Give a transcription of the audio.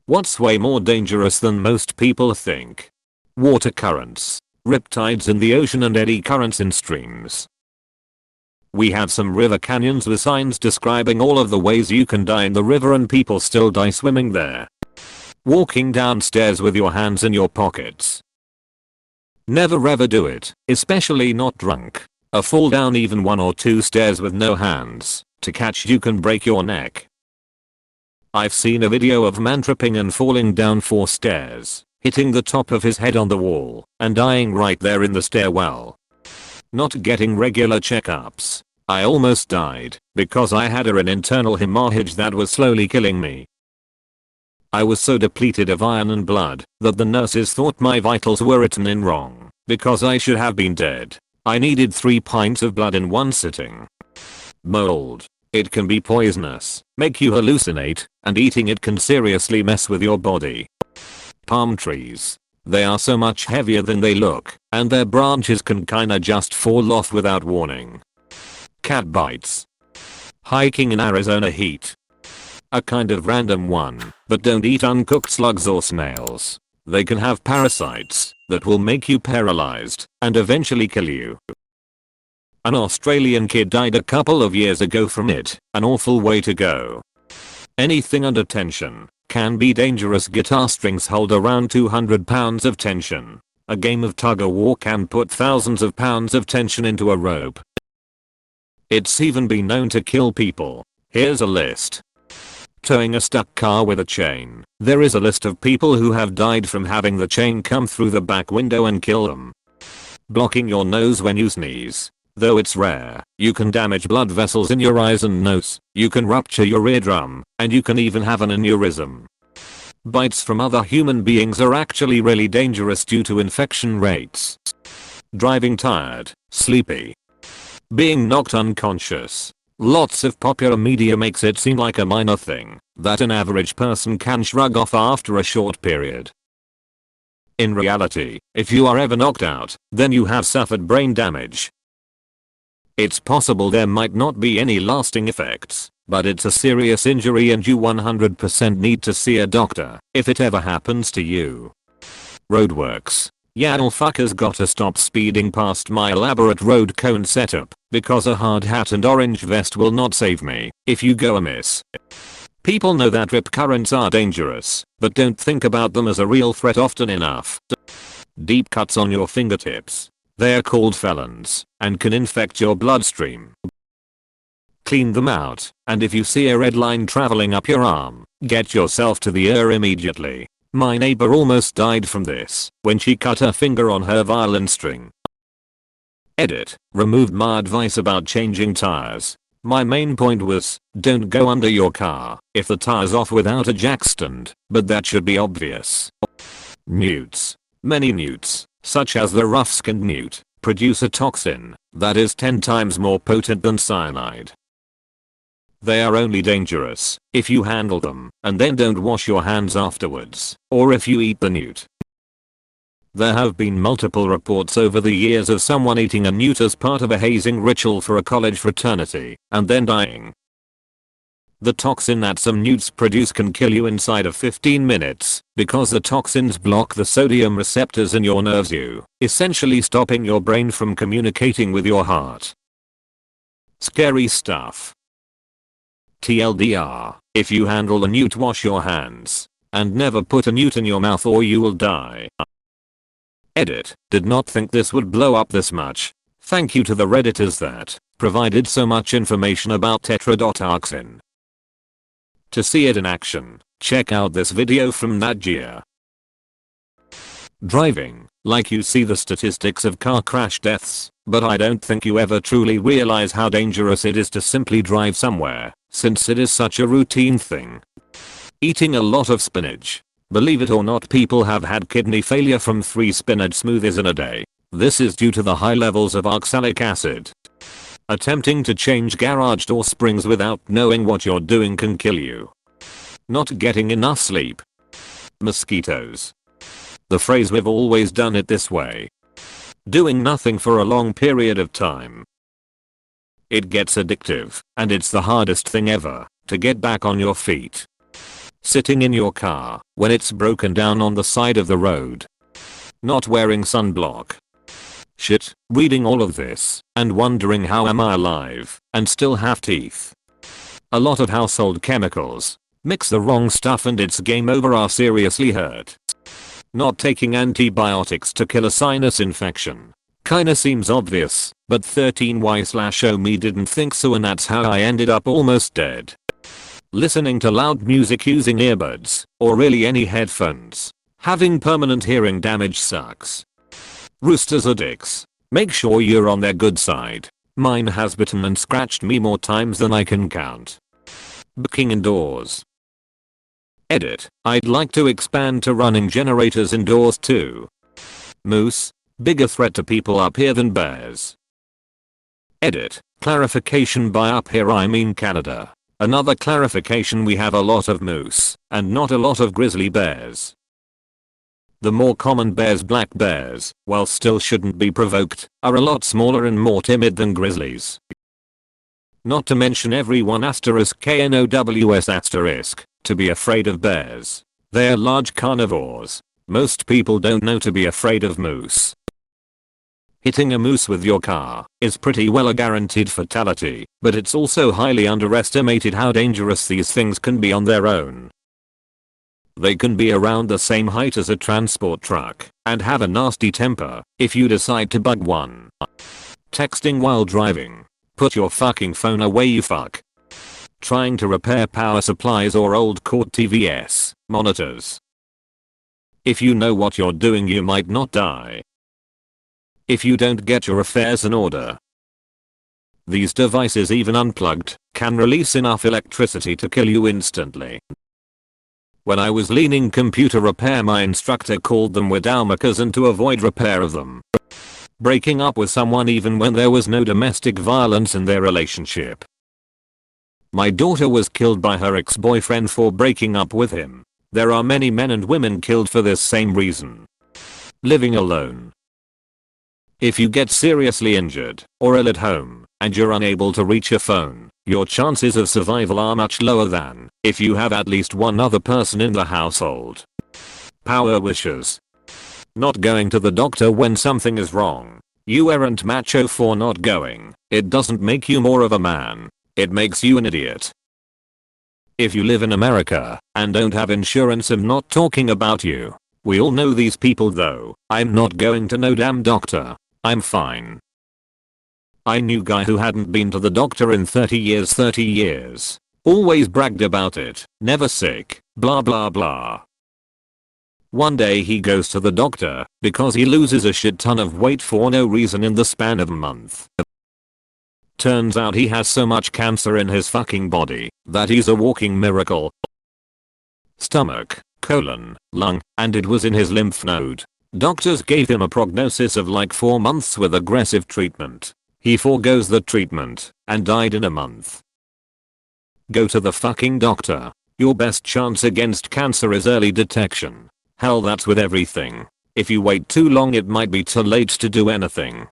What's way more dangerous than most people think? Water currents, riptides in the ocean and eddy currents in streams. We have some river canyons with signs describing all of the ways you can die in the river and people still die swimming there. Walking downstairs with your hands in your pockets. Never ever do it, especially not drunk. A fall down even 1 or 2 stairs with no hands to catch you can break your neck. I've seen a video of a man tripping and falling down 4 stairs, hitting the top of his head on the wall, and dying right there in the stairwell. Not getting regular checkups. I almost died because I had an internal hemorrhage that was slowly killing me. I was so depleted of iron and blood that the nurses thought my vitals were written in wrong because I should have been dead. I needed 3 pints of blood in 1 sitting. Mold. It can be poisonous, make you hallucinate, and eating it can seriously mess with your body. Palm trees. They are so much heavier than they look, and their branches can kinda just fall off without warning. Cat bites. Hiking in Arizona heat. A kind of random one, but don't eat uncooked slugs or snails. They can have parasites that will make you paralyzed and eventually kill you. An Australian kid died a couple of years ago from it, an awful way to go. Anything under tension can be dangerous. Guitar strings hold around 200 pounds of tension. A game of tug-of-war can put thousands of pounds of tension into a rope. It's even been known to kill people. Here's a list. Towing a stuck car with a chain. There is a list of people who have died from having the chain come through the back window and kill them. Blocking your nose when you sneeze. Though it's rare, you can damage blood vessels in your eyes and nose, you can rupture your eardrum, and you can even have an aneurysm. Bites from other human beings are actually really dangerous due to infection rates. Driving tired, sleepy. Being knocked unconscious. Lots of popular media makes it seem like a minor thing that an average person can shrug off after a short period. In reality, if you are ever knocked out, then you have suffered brain damage. It's possible there might not be any lasting effects, but it's a serious injury and you 100% need to see a doctor if it ever happens to you. Roadworks. Y'all fuckers gotta stop speeding past my elaborate road cone setup because a hard hat and orange vest will not save me if you go amiss. People know that rip currents are dangerous, but don't think about them as a real threat often enough. Deep cuts on your fingertips. They're called felons and can infect your bloodstream. Clean them out, and if you see a red line traveling up your arm, get yourself to the ER immediately. My neighbor almost died from this when she cut her finger on her violin string. Edit. Removed my advice about changing tires. My main point was, don't go under your car if the tire's off without a jack stand, but that should be obvious. Newts. Many newts, such as the rough-skinned newt, produce a toxin that is 10 times more potent than cyanide. They are only dangerous if you handle them and then don't wash your hands afterwards, or if you eat the newt. There have been multiple reports over the years of someone eating a newt as part of a hazing ritual for a college fraternity and then dying. The toxin that some newts produce can kill you inside of 15 minutes because the toxins block the sodium receptors in your nerves, essentially stopping your brain from communicating with your heart. Scary stuff. TLDR, if you handle a newt, wash your hands and never put a newt in your mouth or you will die. Edit. Did not think this would blow up this much. Thank you to the redditors that provided so much information about tetrodotoxin. To see it in action, check out this video from Nat Geo. Driving, like you see the statistics of car crash deaths, but I don't think you ever truly realize how dangerous it is to simply drive somewhere, since it is such a routine thing. Eating a lot of spinach. Believe it or not, people have had kidney failure from 3 spinach smoothies in a day. This is due to the high levels of oxalic acid. Attempting to change garage door springs without knowing what you're doing can kill you. Not getting enough sleep. Mosquitoes. The phrase "we've always done it this way." Doing nothing for a long period of time. It gets addictive, and it's the hardest thing ever to get back on your feet. Sitting in your car when it's broken down on the side of the road. Not wearing sunblock. Shit, reading all of this and wondering how am I alive and still have teeth. A lot of household chemicals. Mix the wrong stuff and it's game over or seriously hurt. Not taking antibiotics to kill a sinus infection. Kinda seems obvious, but 13y/oh me didn't think so and that's how I ended up almost dead. Listening to loud music using earbuds, or really any headphones. Having permanent hearing damage sucks. Roosters are dicks. Make sure you're on their good side. Mine has bitten and scratched me more times than I can count. Booking indoors. Edit. I'd like to expand to running generators indoors too. Moose. Bigger threat to people up here than bears. Edit. Clarification by up here I mean Canada. Another clarification, we have a lot of moose and not a lot of grizzly bears. The more common bears, black bears, while still shouldn't be provoked, are a lot smaller and more timid than grizzlies. Not to mention everyone *knows* to be afraid of bears. They're large carnivores. Most people don't know to be afraid of moose. Hitting a moose with your car is pretty well a guaranteed fatality, but it's also highly underestimated how dangerous these things can be on their own. They can be around the same height as a transport truck and have a nasty temper if you decide to bug one. Texting while driving. Put your fucking phone away, you fuck. Trying to repair power supplies or old court TVS monitors. If you know what you're doing, you might not die. If you don't get your affairs in order. These devices, even unplugged, can release enough electricity to kill you instantly. When I was learning computer repair, my instructor called them widowmakers and to avoid repair of them. Breaking up with someone even when there was no domestic violence in their relationship. My daughter was killed by her ex-boyfriend for breaking up with him. There are many men and women killed for this same reason. Living alone. If you get seriously injured or ill at home and you're unable to reach your phone, your chances of survival are much lower than if you have at least one other person in the household. Power wishes. Not going to the doctor when something is wrong. You aren't macho for not going. It doesn't make you more of a man. It makes you an idiot. If you live in America and don't have insurance, I'm not talking about you. We all know these people though. I'm not going to no damn doctor. I'm fine. I knew guy who hadn't been to the doctor in 30 years. Always bragged about it. Never sick. Blah blah blah. One day he goes to the doctor because he loses a shit ton of weight for no reason in the span of a month. Turns out he has so much cancer in his fucking body that he's a walking miracle. Stomach, colon, lung, and it was in his lymph node. Doctors gave him a prognosis of like 4 months with aggressive treatment. He forgoes the treatment and died in a month. Go to the fucking doctor. Your best chance against cancer is early detection. Hell, that's with everything. If you wait too long, it might be too late to do anything.